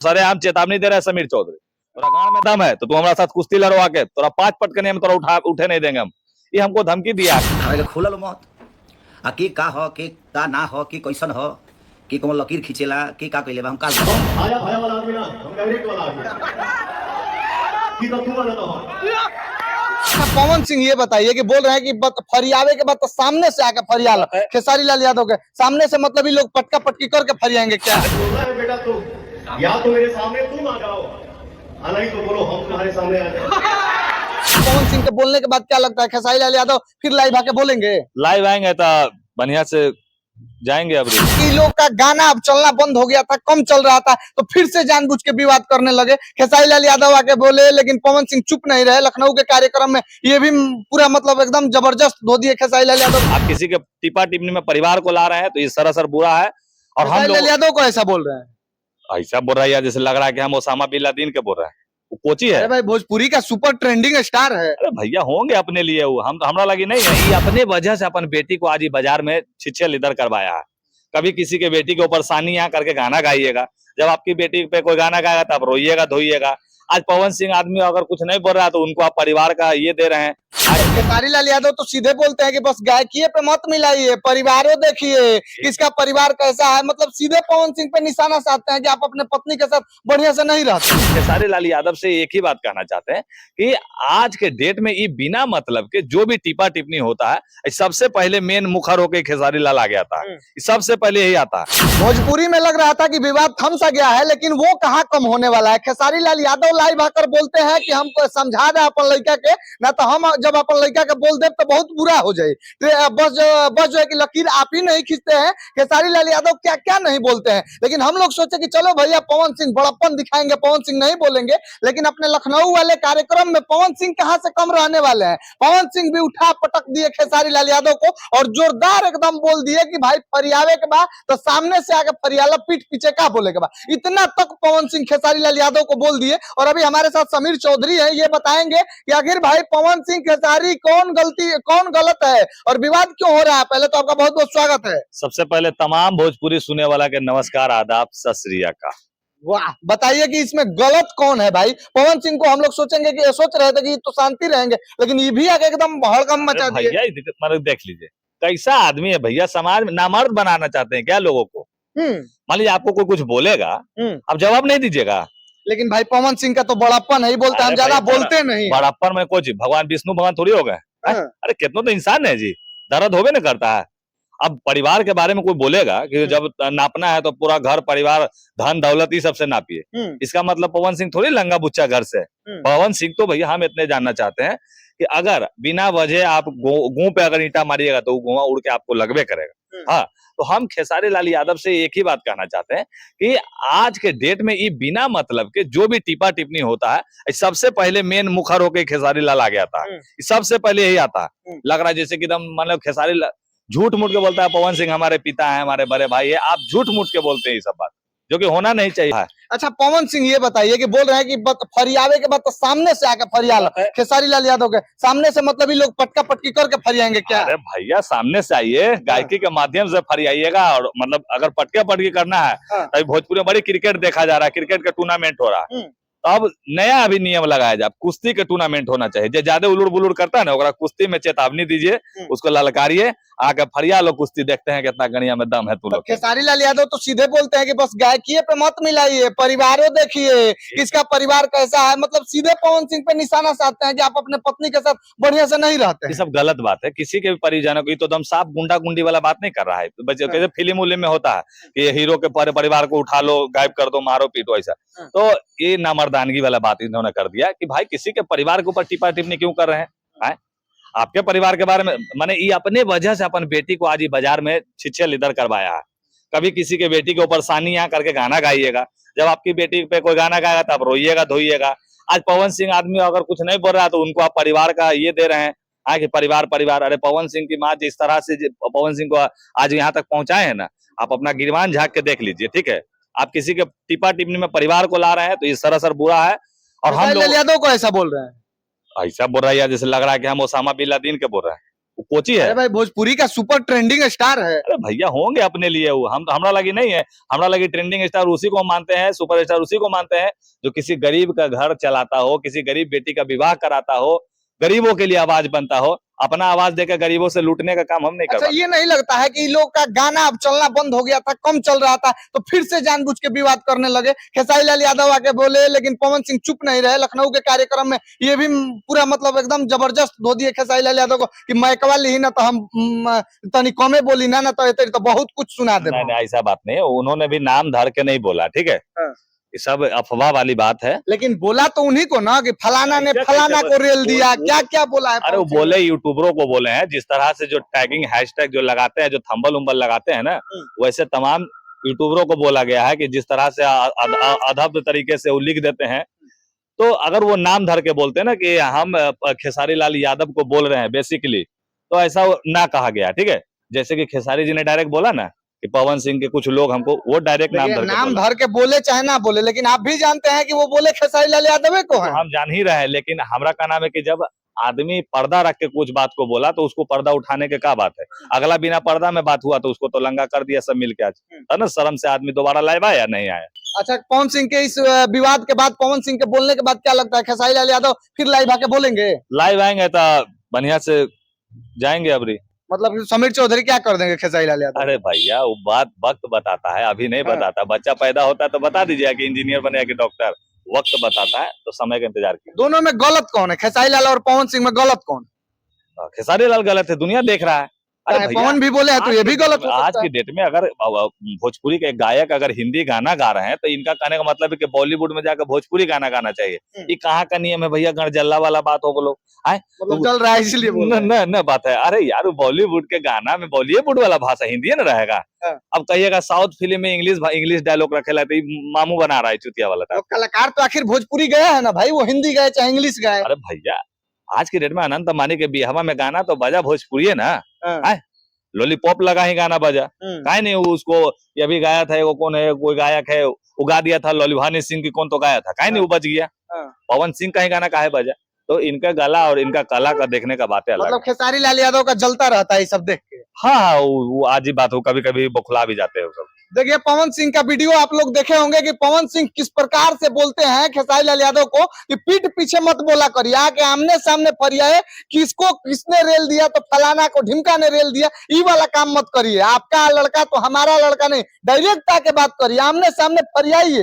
सरेआम चेतावनी दे रहा है समीर चौधरी, तोरा गांड में दम है तो तू हमारे साथ कुश्ती लड़वा के तोरा 5 पटकने में तोरा उठे नहीं देंगे हम। ये हमको धमकी दिया है। खुलल मत आ के का हो के का ना हो के कैसन हो के कौन लकीर खींचेला के का कइले बा हम का आया भाया वाला आदमी ना, हम डायरेक्ट वाला आदमी की तो तू वाला तो पवन सिंह ये बताइए कि बोल रहे हैं कि फरियावे के बाद तो सामने से आके फरियाल खेसारी लाल यादव के सामने से, मतलब ये लोग पटका पटकी करके फरियाएंगे क्या? बोल रहा है बेटा, तो या तो मेरे सामने तुम आ जाओ, नहीं तो बोलो हम तुम्हारे सामने आ जाओ। पवन सिंह के बोलने के बाद क्या लगता है खेसारी लाल यादव फिर लाइव आके बोलेंगे? लाइव आएंगे तो बढ़िया से जाएंगे। अब लोग का गाना अब चलना बंद हो गया था, कम चल रहा था, तो फिर से जानबूझ के विवाद करने लगे। खेसारी लाल यादव आके बोले, लेकिन पवन सिंह चुप नहीं रहे। लखनऊ के कार्यक्रम में ये भी पूरा मतलब एकदम जबरदस्त धो दिए खेसारी लाल यादव। आप किसी के टिपा टिप्पणी में परिवार को ला रहे हैं तो ये सरासर बुरा है। और हम खेसारी लाल यादव को ऐसा बोल रहे हैं, ऐसा बोल रहा है जैसे लग रहा है कि हम ओसामा बिन लादेन के बोल रहे हैं। वो कोची है। अरे भाई भोजपुरी का सुपर ट्रेंडिंग स्टार है। अरे भैया होंगे अपने लिए, वो हम हमरा लगी नहीं है। ये अपने वजह से अपन बेटी को आज ही बाजार में छिछे इधर करवाया है। कभी किसी के बेटी के ऊपर सानी यहाँ करके गाना गाइएगा, जब आपकी बेटी पे कोई गाना गाएगा तब रोइएगा धोइएगा। आज पवन सिंह आदमी अगर कुछ नहीं बोल रहा है तो उनको आप परिवार का ये दे रहे हैं। खेसारी लाल यादव तो सीधे बोलते हैं कि बस गायकीय पे मत मिलाइए, परिवारों देखिए किसका परिवार कैसा है। मतलब सीधे पवन सिंह पे निशाना साधते हैं कि आप अपने पत्नी के साथ बढ़िया से नहीं रहते। खेसारी लाल यादव से एक ही बात कहना चाहते हैं कि आज के डेट में ये बिना मतलब के जो भी टिपा टिप्पणी होता है, सबसे पहले मेन मुखर होकर खेसारी लाल आ गया था, सबसे पहले यही आता है। भोजपुरी में लग रहा था कि विवाद थम सा गया है, लेकिन वो कहाँ कम होने वाला है। खेसारी लाल यादव लाइव आकर बोलते हैं कि हमको समझा दे अपन लड़का के, ना तो हम जब अपन लड़का के बोल दे तो बहुत बुरा हो जाए। बस जो है कि लकीर आप ही नहीं खींचते हैं। खेसारी लाल यादव क्या क्या नहीं बोलते हैं, लेकिन हम लोग सोचे कि चलो भैया पवन सिंह बड़प्पन दिखाएंगे, पवन सिंह नहीं बोलेंगे। लेकिन अपने लखनऊ वाले कार्यक्रम में पवन सिंह कहां से कम रहने वाले हैं। पवन सिंह भी उठा पटक दिए खेसारी लाल यादव को और जोरदार एकदम बोल दिए कि भाई फरियावे के बाद तो सामने से आके फरियाला, पीठ पीछे का बोले के बाद। इतना तक पवन सिंह खेसारी लाल यादव को बोल दिए। और अभी हमारे साथ समीर चौधरी है, ये बताएंगे कि आखिर भाई पवन सिंह खेसारी कौन गलत है और विवाद क्यों हो रहा है। पहले तो आपका बहुत बहुत स्वागत है। सबसे पहले तमाम भोजपुरी सुने वाला के नमस्कार, आदाब, सत श्री अकाल। वाह, बताइए कि इसमें गलत कौन है भाई। पवन सिंह को हम लोग सोचेंगे कि सोच रहे थे कि तो शांति रहेंगे, लेकिन ये भी आगे एकदम हड़कंप मचा दिए। भैया मतलब देख लीजिए कैसा आदमी है भैया, समाज में नामर्द बनाना चाहते हैं क्या लोगों को। मान लीजिए आपको कोई कुछ बोलेगा, आप जवाब नहीं दीजिएगा। लेकिन भाई पवन सिंह का तो बड़प्पन है ही, बोलते हम ज्यादा बोलते नहीं। बड़प्पन में कुछ भगवान विष्णु भगवान थोड़ी हो गए। अरे कितना तो इंसान है जी, दर्द होवे ना करता है। अब परिवार के बारे में कोई बोलेगा कि जब नापना है तो पूरा घर परिवार धन दौलत ही सबसे नापिए, इसका मतलब पवन सिंह थोड़ी लंगा बुच्चा घर से। पवन सिंह तो भैया हम इतने जानना चाहते हैं कि अगर बिना वजह आप गूं पे अगर ईंटा मारिएगा तो वो उड़ के आपको लगवे करेगा। हाँ, तो हम खेसारी लाल यादव से एक ही बात कहना चाहते हैं कि आज के डेट में ये बिना मतलब के जो भी टिपा टिप्पणी होता है, सबसे पहले मेन मुखर होकर खेसारी लाल आ गया था, सबसे पहले यही आता है। लग रहा है जैसे कि एकदम मतलब खेसारी लाल झूठ मूठ के बोलता है पवन सिंह हमारे पिता है, हमारे बड़े भाई है। आप झूठ मूठ के बोलते हैं ये सब बात, जो कि होना नहीं चाहिए। अच्छा पवन सिंह ये बताइए कि बोल रहे हैं कि फरियावे के बाद तो सामने से आके फरियाल खेसारी लाल यादव के सामने से, मतलब ये लोग पटका पटकी करके फरियाएंगे क्या? अरे भैया सामने से आइए, गायकी के माध्यम से फरियाइएगा। और मतलब अगर पटके पटकी करना है तो भोजपुरी में बड़ी क्रिकेट देखा जा रहा है, क्रिकेट का टूर्नामेंट हो रहा है। तो अब नया अभी नियम लगाया जाए, कुश्ती के टूर्नामेंट होना चाहिए। जो ज्यादा उलुड़ बुलुड़ करता है ना, ओकरा कुश्ती में चेतावनी दीजिए, उसको ललकारिए, आके फरिया लो, कुश्ती देखते हैं कितना गणिया में दम है तू लोग। खेसारी लाल यादव तो सीधे बोलते हैं कि बस गायकीय पे मत मिलाइए, परिवारों देखिए किसका परिवार कैसा है। मतलब सीधे पवन सिंह पे निशाना साधते हैं कि आप अपने पत्नी के साथ बढ़िया से नहीं रहते। ये सब गलत बात है, किसी के भी परिजनों को। तो एकदम साफ गुंडा गुंडी वाला बात नहीं कर रहा है। तो फिल्म उलिम में होता है कि हीरो के परिवार को उठा लो, गायब कर दो, मारो पीटो, ऐसा। तो ये नामर्दानगी वाला बात इन्होंने कर दिया कि भाई किसी के परिवार के ऊपर टिपा टिप्पणी क्यों कर रहे हैं। आपके परिवार के बारे में माने ये अपने वजह से अपन बेटी को आज ही बाजार में छिछे इधर करवाया है। कभी किसी के बेटी के ऊपर सानी यहाँ करके गाना गाइएगा, जब आपकी बेटी पे कोई गाना गाएगा तब रोइएगा धोइएगा। आज पवन सिंह आदमी अगर कुछ नहीं बोल रहा है तो उनको आप परिवार का ये दे रहे हैं कि परिवार। अरे पवन सिंह की माँ जिस तरह से पवन सिंह को आज यहाँ तक पहुंचाए है ना, आप अपना गिरवान झाँक के देख लीजिए, ठीक है। आप किसी के टिपा टिप्पणी में परिवार को ला रहे हैं तो ये सरासर बुरा है। और हम लोग यादव को ऐसा बोल रहे हैं, ऐसा बोल रहा है जैसे लग रहा है कि हम ओसामा बिन लादेन के बोल रहे हैं। वो कोची है। अरे भाई भोजपुरी का सुपर ट्रेंडिंग स्टार है। अरे भैया होंगे अपने लिए वो, हम हमरा लगी नहीं है। हमरा लगी ट्रेंडिंग स्टार उसी को हम मानते हैं, सुपर स्टार उसी को मानते हैं जो किसी गरीब का घर चलाता हो, किसी गरीब बेटी का विवाह कराता हो, गरीबों के लिए आवाज बनता हो। अपना आवाज देकर गरीबों से लूटने का काम हम नहीं अच्छा करते। ये नहीं लगता है कि इन लोग का गाना अब चलना बंद हो गया था, कम चल रहा था, तो फिर से जानबूझ के विवाद करने लगे? खेसारी लाल यादव आके बोले लेकिन पवन सिंह चुप नहीं रहे। लखनऊ के कार्यक्रम में ये भी पूरा मतलब एकदम जबरदस्त धो दिए खेसारी लाल यादव को कि माइकवा ली ना तो हम तनी कमे बोली ना तो बहुत कुछ सुना दे। नहीं नहीं ऐसा बात नहीं है, उन्होंने भी नाम धर के नहीं बोला, ठीक है। हाँ। ये सब अफवाह वाली बात है। लेकिन बोला तो उन्हीं को ना कि फलाना ने कैसे- फलाना कैसे को रेल दिया, वो- क्या क्या बोला है अरे वो पवन सिंह? बोले यूट्यूबरों को बोले हैं, जिस तरह से जो टैगिंग हैशटैग जो लगाते हैं, जो थंबल उम्बल लगाते हैं ना, वैसे तमाम यूट्यूबरों को बोला गया है कि जिस तरह से अधब्ध तरीके से वो लिख देते हैं, तो अगर वो नाम धर के बोलते हैं ना कि हम खेसारी लाल यादव को बोल रहे हैं बेसिकली, तो ऐसा ना कहा गया, ठीक है। जैसे कि खेसारी जी ने डायरेक्ट बोला ना कि पवन सिंह के कुछ लोग हमको, वो डायरेक्ट नाम धर के नाम बोला। धर के बोले चाहे ना बोले, लेकिन आप भी जानते हैं कि वो बोले खेसारी लाल यादव को है। हम जान ही रहे हैं, लेकिन हमरा का नाम है कि जब आदमी पर्दा रख के कुछ बात को बोला तो उसको पर्दा उठाने के क्या बात है। अगला बिना पर्दा में बात हुआ तो उसको तो लंगा कर दिया सब मिलके आज, है ना। शर्म से आदमी दोबारा लाइव आया नहीं आया। अच्छा पवन सिंह के इस विवाद के बाद, पवन सिंह के बोलने के बाद क्या लगता है खेसारी लाल यादव फिर लाइव आके बोलेंगे? लाइव आएंगे तो बढ़िया से जाएंगे अबरी। मतलब समीर चौधरी क्या कर देंगे खेसारी लाल यादव? अरे भैया वो बात वक्त बताता है, अभी नहीं हाँ। बताता। बच्चा पैदा होता है तो बता दीजिए कि इंजीनियर बनेगा कि डॉक्टर, वक्त बताता है, तो समय का इंतजार कीजिए। दोनों में गलत कौन है? खेसारी लाल और पवन सिंह में गलत कौन? खेसारी लाल गलत है, दुनिया देख रहा है। अरे चाहे भैया, पवन भी बोले हैं तो ये भी गलत हो आज सकता की है। डेट में अगर भोजपुरी के एक गायक अगर हिंदी गाना गा रहे हैं तो इनका कहने का मतलब है कि बॉलीवुड में जाकर भोजपुरी गाना गाना चाहिए। ये कहाँ का नियम है भैया? गणजल्ला वाला बात हो बोलो। मतलब चल रहा है इसलिए बोल रहे हैं। न बात है। अरे यार बॉलीवुड के गाना में बॉलीवुड वाला भाषा हिंदी न रहेगा। हाँ। अब कहिएगा साउथ फिल्म में इंग्लिश डायलॉग रखेला तो मामू बना रहा है चुतिया वाला तो टाइप। कलाकार तो आखिर भोजपुरी गया है ना भाई, वो हिंदी गए चाहे इंग्लिश गए। अरे भैया आज की डेट में अनंत अंबानी के बिहावा में गाना तो बजा भोजपुरी है ना। हाँ। लॉलीपॉप लगा ही गाना बजा, काहे नहीं वो उसको ये भी गाया था। वो कौन है, कोई गायक है वो गा दिया था, लॉलीभानी सिंह की कौन तो गाया था, काहे नहीं वो बच गया। हाँ। पवन सिंह का ही गाना काहे बजा? तो इनका गला और इनका कला का देखने का बातें अलग। मतलब खेसारी लाल यादव का जलता रहता है ये सब देख के। हाँ वो आज ही बात हो, कभी कभी बौखला भी जाते हैं वो सब। देखिए पवन सिंह का वीडियो आप लोग देखे होंगे कि पवन सिंह किस प्रकार से बोलते हैं खेसारी लाल यादव को कि पीठ पीछे मत बोला करिए, आके आमने सामने फरियाए कि इसको किसने रेल दिया तो फलाना को ढिमका ने रेल दिया, ये वाला काम मत करिए। आपका लड़का तो हमारा लड़का नहीं, डायरेक्ट आके बात करिए, आमने सामने फरियाइए।